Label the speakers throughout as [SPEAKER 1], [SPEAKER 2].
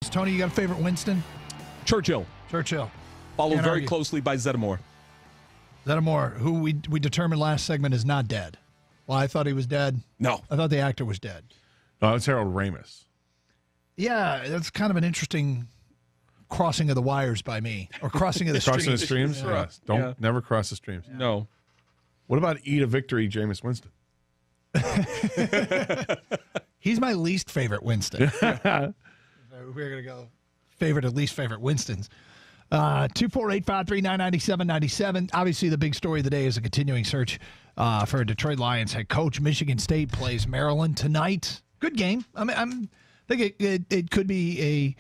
[SPEAKER 1] Tony, you got a favorite Winston?
[SPEAKER 2] Churchill.
[SPEAKER 1] Can't
[SPEAKER 2] Followed very
[SPEAKER 1] argue.
[SPEAKER 2] closely by Zeddemore.
[SPEAKER 1] Zeddemore, who we determined last segment is not dead. Well, I thought he was dead.
[SPEAKER 2] No.
[SPEAKER 1] I thought the actor was dead.
[SPEAKER 3] No, it's Harold Ramis.
[SPEAKER 1] Yeah, that's kind of an interesting crossing of the wires by me. Or crossing of the streams.
[SPEAKER 3] Crossing the streams?
[SPEAKER 1] Yeah.
[SPEAKER 3] Yes. Don't never cross the streams.
[SPEAKER 2] No.
[SPEAKER 3] What about Eat a Victory, Jameis Winston?
[SPEAKER 1] He's my least favorite Winston. We're going to go favorite to least favorite Winstons. 248-539-9797. Obviously, the big story of the day is a continuing search for a Detroit Lions head coach. Michigan State plays Maryland tonight. Good game. I think it could be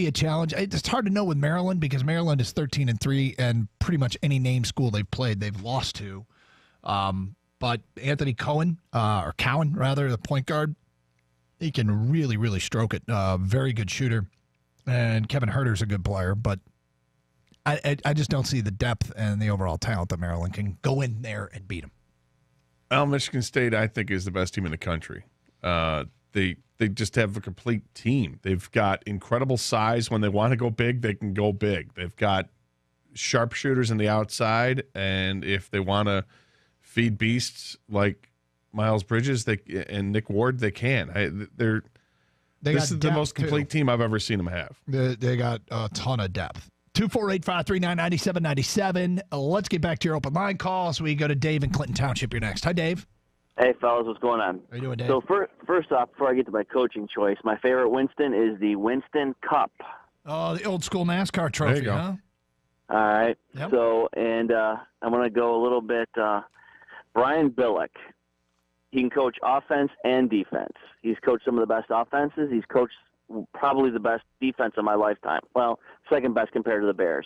[SPEAKER 1] a challenge. It's hard to know with Maryland because Maryland is 13-3, and pretty much any name school they've played, they've lost to. But Anthony Cowan, the point guard, he can really, really stroke it. Very good shooter. And Kevin Huerter's a good player, but I just don't see the depth and the overall talent that Maryland can go in there and beat them.
[SPEAKER 3] Well, Michigan State, I think, is the best team in the country. They just have a complete team. They've got incredible size. When they want to go big, they can go big. They've got sharpshooters on the outside, and if they want to feed beasts like Miles Bridges and Nick Ward, they can. This is the most complete team I've ever seen them have.
[SPEAKER 1] They got a ton of depth. 248-539-9797. Let's get back to your open line calls. We go to Dave in Clinton Township. You're next. Hi, Dave.
[SPEAKER 4] Hey, fellas, what's going on?
[SPEAKER 1] How you doing, Dave?
[SPEAKER 4] So first off, before I get to my coaching choice, my favorite Winston is the Winston Cup.
[SPEAKER 1] Oh, the old school NASCAR trophy,
[SPEAKER 3] There you go.
[SPEAKER 1] huh?
[SPEAKER 4] All right.
[SPEAKER 1] Yep.
[SPEAKER 4] So, and I'm going to go a little bit Brian Billick. He can coach offense and defense. He's coached some of the best offenses. He's coached probably the best defense of my lifetime. Well, second best compared to the Bears.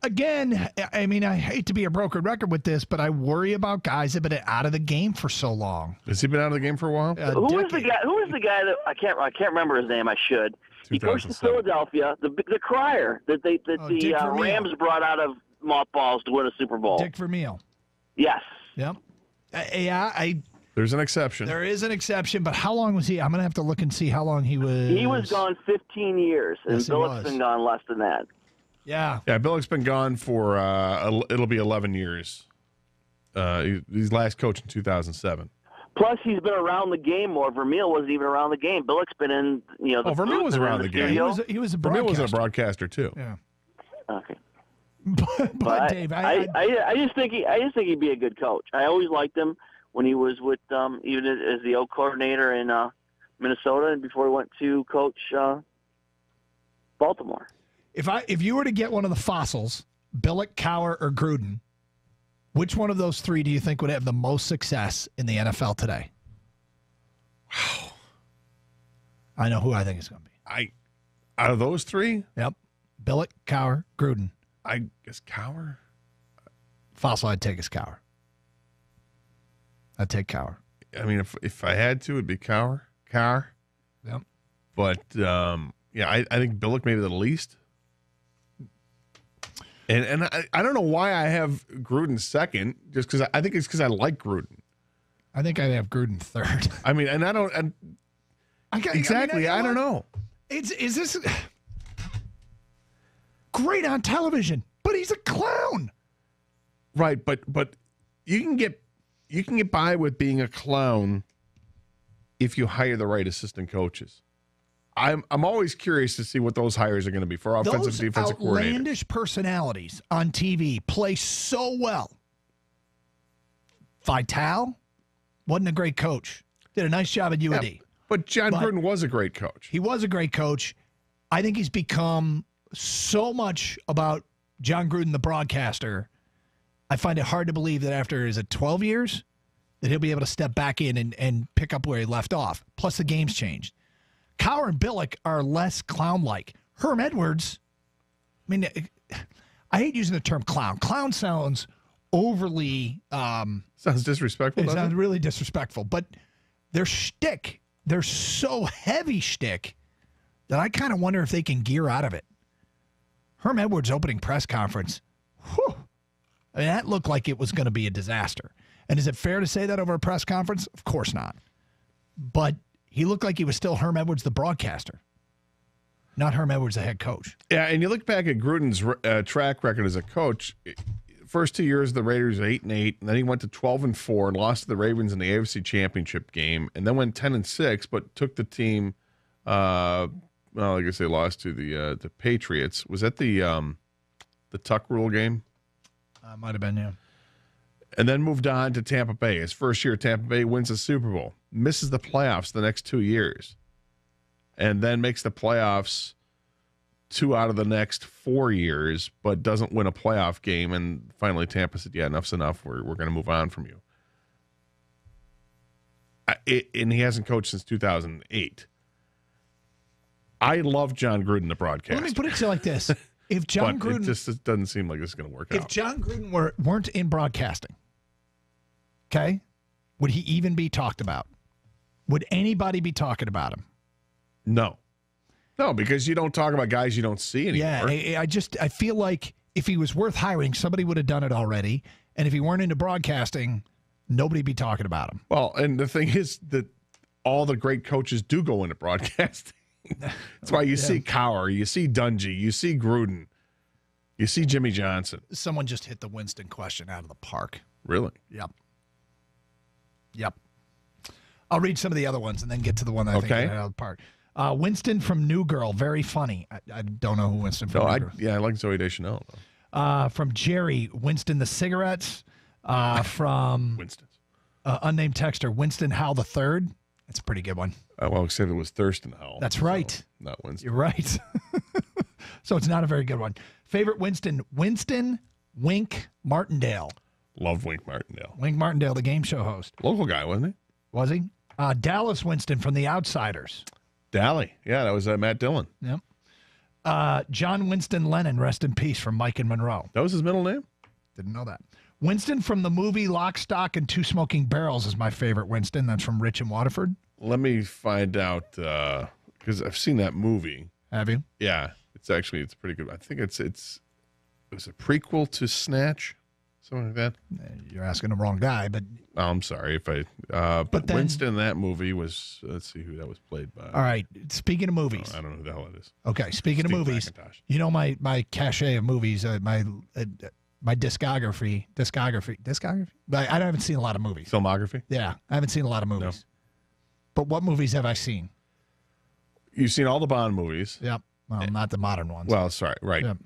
[SPEAKER 1] Again, I mean, I hate to be a broken record with this, but I worry about guys that have been out of the game for so long.
[SPEAKER 3] Has he been out of the game for a while?
[SPEAKER 1] A
[SPEAKER 4] Who was the
[SPEAKER 1] decade.
[SPEAKER 4] guy? Who was the guy that I can't remember his name? I should. He coached in
[SPEAKER 3] 2007.
[SPEAKER 4] Philadelphia. The crier that
[SPEAKER 1] Dick Vermeil.
[SPEAKER 4] Rams brought out of mothballs to win a Super Bowl.
[SPEAKER 1] Dick Vermeil.
[SPEAKER 4] Yes.
[SPEAKER 1] Yep.
[SPEAKER 3] There's an exception.
[SPEAKER 1] There is an exception, but how long was he? I'm going to have to look and see how long he was.
[SPEAKER 4] He was gone 15 years, and
[SPEAKER 1] Yes, he
[SPEAKER 4] Billick's
[SPEAKER 1] was.
[SPEAKER 4] been gone less than that.
[SPEAKER 1] Yeah.
[SPEAKER 3] Yeah, Billick's been gone for it'll be 11 years. He's last coached in 2007.
[SPEAKER 4] Plus, he's been around the game more. Vermeil wasn't even around the game. Billick's been in, the
[SPEAKER 3] Vermeil
[SPEAKER 4] booth
[SPEAKER 3] was
[SPEAKER 4] and in
[SPEAKER 3] around the game.
[SPEAKER 4] studio.
[SPEAKER 1] He was a
[SPEAKER 3] Vermeil
[SPEAKER 1] broadcaster.
[SPEAKER 3] was a broadcaster too.
[SPEAKER 1] Yeah.
[SPEAKER 4] Okay.
[SPEAKER 1] But Dave,
[SPEAKER 4] I just think he'd be a good coach. I always liked him when he was with even as the O coordinator in Minnesota, and before he went to coach Baltimore.
[SPEAKER 1] if you were to get one of the fossils, Billick, Cowher, or Gruden, which one of those three do you think would have the most success in the NFL today? Wow. I know who I think it's going to be.
[SPEAKER 3] Out of those three,
[SPEAKER 1] Yep. Billick, Cowher, Gruden.
[SPEAKER 3] I guess Cowher.
[SPEAKER 1] Fossil I'd take is Cowher. I'd take Cowher.
[SPEAKER 3] I mean, if I had to, it'd be Cowher.
[SPEAKER 1] Yep.
[SPEAKER 3] But I think Billick maybe the least. And I don't know why I have Gruden second, just because I think it's because I like Gruden.
[SPEAKER 1] I think I'd have Gruden third.
[SPEAKER 3] I mean, and I don't exactly. I don't know.
[SPEAKER 1] Is this great on television? But he's a clown.
[SPEAKER 3] Right, but you can get by with being a clown if you hire the right assistant coaches. I'm always curious to see what those hires are going to be for offensive
[SPEAKER 1] Those
[SPEAKER 3] and defensive coordinators.
[SPEAKER 1] outlandish personalities on TV play so well. Vitale wasn't a great coach. Did a nice job at UAD.
[SPEAKER 3] Yeah, but John Gruden was a great coach.
[SPEAKER 1] He was a great coach. I think he's become so much about John Gruden, the broadcaster. I find it hard to believe that after, 12 years, that he'll be able to step back in and pick up where he left off. Plus, the game's changed. Cowher and Billick are less clown-like. Herm Edwards, I mean, I hate using the term clown. Clown sounds overly...
[SPEAKER 3] Sounds disrespectful,
[SPEAKER 1] it
[SPEAKER 3] doesn't
[SPEAKER 1] sounds
[SPEAKER 3] it?
[SPEAKER 1] really disrespectful. But their shtick, they're so heavy shtick that I kind of wonder if they can gear out of it. Herm Edwards' opening press conference, whew, I mean, that looked like it was going to be a disaster. And is it fair to say that over a press conference? Of course not. But he looked like he was still Herm Edwards, the broadcaster. not Herm Edwards, the head coach.
[SPEAKER 3] Yeah, and you look back at Gruden's track record as a coach. First 2 years, the Raiders 8-8, and then he went to 12-4 and lost to the Ravens in the AFC Championship game, and then went 10-6, but took the team. I guess they lost to the Patriots. Was that the Tuck Rule game?
[SPEAKER 1] Might have been, yeah.
[SPEAKER 3] And then moved on to Tampa Bay. His first year at Tampa Bay, wins the Super Bowl, misses the playoffs the next 2 years, and then makes the playoffs 2 out of the next 4 years, but doesn't win a playoff game. And finally, Tampa said, "Yeah, enough's enough. We're going to move on from you." And he hasn't coached since 2008. I love John Gruden, the broadcaster.
[SPEAKER 1] Let me put it to you like this: if John
[SPEAKER 3] but
[SPEAKER 1] Gruden,
[SPEAKER 3] it just doesn't seem like this is going to work out.
[SPEAKER 1] if John Gruden weren't in broadcasting, okay, would he even be talked about? Would anybody be talking about him?
[SPEAKER 3] No, because you don't talk about guys you don't see anymore.
[SPEAKER 1] Yeah, I feel like if he was worth hiring, somebody would have done it already. And if he weren't into broadcasting, nobody'd be talking about him.
[SPEAKER 3] Well, and the thing is that all the great coaches do go into broadcasting. That's why you see Cowher, you see Dungy, you see Gruden, you see Jimmy Johnson.
[SPEAKER 1] Someone just hit the Winston question out of the park.
[SPEAKER 3] Really?
[SPEAKER 1] Yep. I'll read some of the other ones and then get to the one that I think hit out of the park. Winston from New Girl, very funny. I don't know who Winston from New Girl.
[SPEAKER 3] I like Zoe Deschanel.
[SPEAKER 1] From Jerry, Winston the cigarettes. From
[SPEAKER 3] Winston's.
[SPEAKER 1] Unnamed texter, Winston Howell the Third. That's a pretty good one.
[SPEAKER 3] Well, except it was Thurston Howell.
[SPEAKER 1] That's right.
[SPEAKER 3] So not Winston.
[SPEAKER 1] You're right. So it's not a very good one. Favorite Winston Wink Martindale.
[SPEAKER 3] Love Wink Martindale.
[SPEAKER 1] Wink Martindale, the game show host.
[SPEAKER 3] Local guy, wasn't he?
[SPEAKER 1] Was he? Dallas Winston from The Outsiders.
[SPEAKER 3] Dally. Yeah, that was Matt Dillon.
[SPEAKER 1] Yep. John Winston Lennon, rest in peace, from Mike and Monroe.
[SPEAKER 3] That was his middle name?
[SPEAKER 1] Didn't know that. Winston from the movie Lock, Stock, and Two Smoking Barrels is my favorite Winston. That's from Rich in Waterford.
[SPEAKER 3] Let me find out, because I've seen that movie.
[SPEAKER 1] Have you?
[SPEAKER 3] Yeah. It's pretty good. I think it was a prequel to Snatch, something like that.
[SPEAKER 1] You're asking the wrong guy, but...
[SPEAKER 3] Oh, I'm sorry if I... but then, Winston in that movie was... Let's see who that was played by.
[SPEAKER 1] All right. Speaking of movies...
[SPEAKER 3] I don't know who the hell it is.
[SPEAKER 1] Okay. Speaking
[SPEAKER 3] Steve
[SPEAKER 1] of movies,
[SPEAKER 3] McIntosh.
[SPEAKER 1] You know my cachet of movies, my discography. But I haven't seen a lot of movies.
[SPEAKER 3] Filmography?
[SPEAKER 1] Yeah. I haven't seen a lot of movies. No. But what movies have I seen?
[SPEAKER 3] You've seen all the Bond movies.
[SPEAKER 1] Yep. Well, not the modern ones.
[SPEAKER 3] Well, sorry. Right.
[SPEAKER 1] Yep.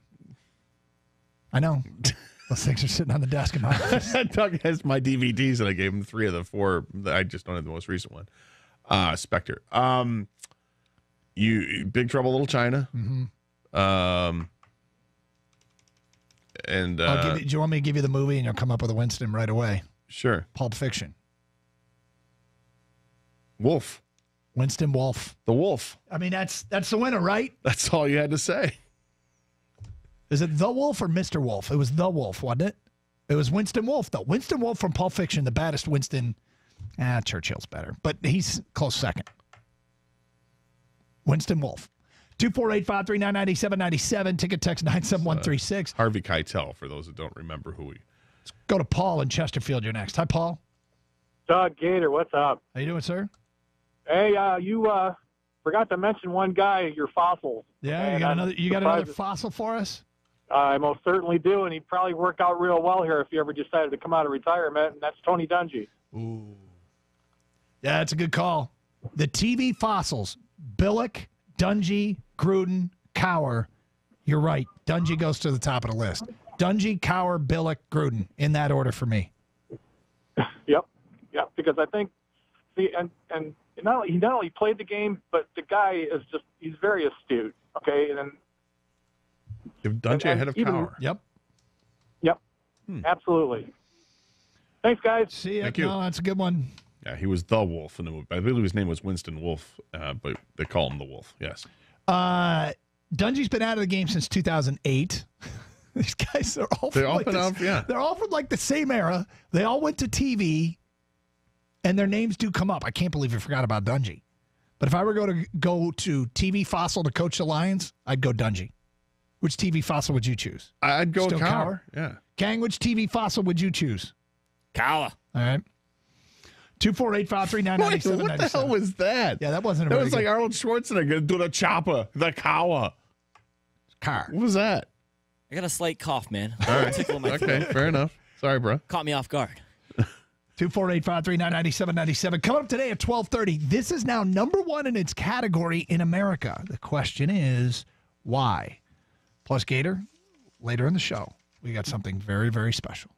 [SPEAKER 1] I know. Those things are sitting on the desk in my office.
[SPEAKER 3] Doug has my DVDs, and I gave him 3 of the 4. I just don't have the most recent one. Spectre. You Big Trouble, Little China.
[SPEAKER 1] Mm-hmm.
[SPEAKER 3] And
[SPEAKER 1] do you want me to give you the movie and you'll come up with a Winston right away?
[SPEAKER 3] Sure.
[SPEAKER 1] Pulp Fiction.
[SPEAKER 3] Wolf.
[SPEAKER 1] Winston Wolf.
[SPEAKER 3] The Wolf.
[SPEAKER 1] I mean, that's the winner, right?
[SPEAKER 3] That's all you had to say.
[SPEAKER 1] Is it The Wolf or Mr. Wolf? It was The Wolf, wasn't it? It was Winston Wolf, though. Winston Wolf from Pulp Fiction, the baddest Winston. Churchill's better, but he's close second. Winston Wolf. 248-539-9797. Ticket text 97136.
[SPEAKER 3] Harvey Keitel, for those that don't remember who he...
[SPEAKER 1] Let's go to Paul in Chesterfield. You're next. Hi, Paul.
[SPEAKER 5] Doug Gator, what's up?
[SPEAKER 1] How you doing, sir?
[SPEAKER 5] Hey, you forgot to mention one guy, your fossils.
[SPEAKER 1] Yeah, you got another fossil for us?
[SPEAKER 5] I most certainly do, and he'd probably work out real well here if you ever decided to come out of retirement, and that's Tony Dungy.
[SPEAKER 1] Ooh. Yeah, that's a good call. The TV fossils, Billick, Dungy, Gruden, Cowher. You're right. Dungy goes to the top of the list. Dungy, Cowher, Billick, Gruden, in that order for me.
[SPEAKER 5] Yep, because I think, and he not only played the game, but the guy is he's very astute, okay? And
[SPEAKER 3] Give Dungy ahead of Cowher.
[SPEAKER 1] Yep.
[SPEAKER 5] Absolutely. Thanks, guys.
[SPEAKER 1] See ya.
[SPEAKER 3] Thank you.
[SPEAKER 1] No, that's a good one.
[SPEAKER 3] Yeah, he was the Wolf in the movie. I believe his name was Winston Wolf, but they call him the Wolf. Yes.
[SPEAKER 1] Dungy's been out of the game since 2008. These guys are all
[SPEAKER 3] They're
[SPEAKER 1] They're all from like the same era. They all went to TV, and their names do come up. I can't believe you forgot about Dungy. But if I were going to go to TV fossil to coach the Lions, I'd go Dungy. Which TV fossil would you choose?
[SPEAKER 3] I'd go
[SPEAKER 1] Still
[SPEAKER 3] Cowher. Yeah.
[SPEAKER 1] Gang, which TV fossil would you choose?
[SPEAKER 2] Cowher.
[SPEAKER 1] All right. 248-539-9797.
[SPEAKER 3] What the hell was that?
[SPEAKER 1] Yeah, that wasn't a
[SPEAKER 3] That
[SPEAKER 1] very
[SPEAKER 3] was like
[SPEAKER 1] good
[SPEAKER 3] Arnold Schwarzenegger doing a chopper, the kawa.
[SPEAKER 1] car.
[SPEAKER 3] What was that?
[SPEAKER 6] I got a slight cough, man.
[SPEAKER 3] All right.
[SPEAKER 6] Tickle my
[SPEAKER 3] Okay,
[SPEAKER 6] throat.
[SPEAKER 3] fair enough. Sorry, bro.
[SPEAKER 6] Caught me off guard.
[SPEAKER 1] 248-539-9797. Coming up today at 12:30. This is now number one in its category in America. The question is, why? Plus, Gator, later in the show, we got something very, very special.